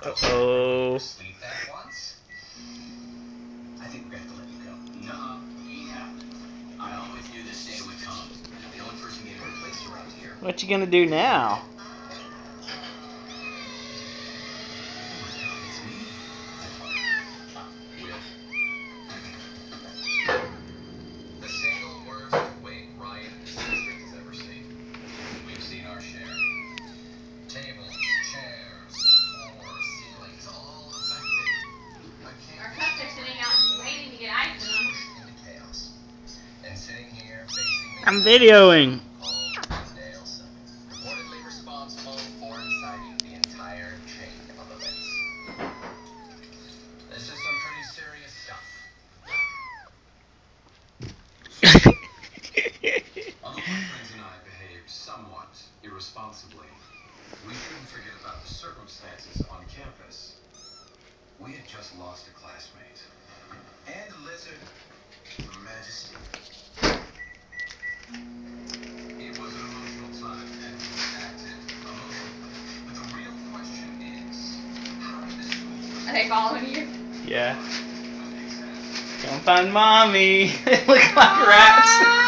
Uh-oh. Sleep that once? I think we're gonna have to let you go. No, I always knew this day would come. The only person getting replaced around here. What you gonna do now? It's me. Will. The single worst wig Ryan this district has ever seen. We've seen our share. Tables, chairs, floors, ceilings, all affected. Our cups are sitting out and waiting to get ice in them. Into chaos. And sitting here facing me. I'm videoing. Reportedly responsible for inciting the entire chain of events. This is some pretty serious stuff. Although my friends and I behaved somewhat irresponsibly, we shouldn't forget about the circumstances on campus. We had just lost a classmate. And Lizard Majesty. It was an emotional time and we acted emotionally. But the real question is, how did the school Are they following you? Yeah. Come find mommy. They look like rats.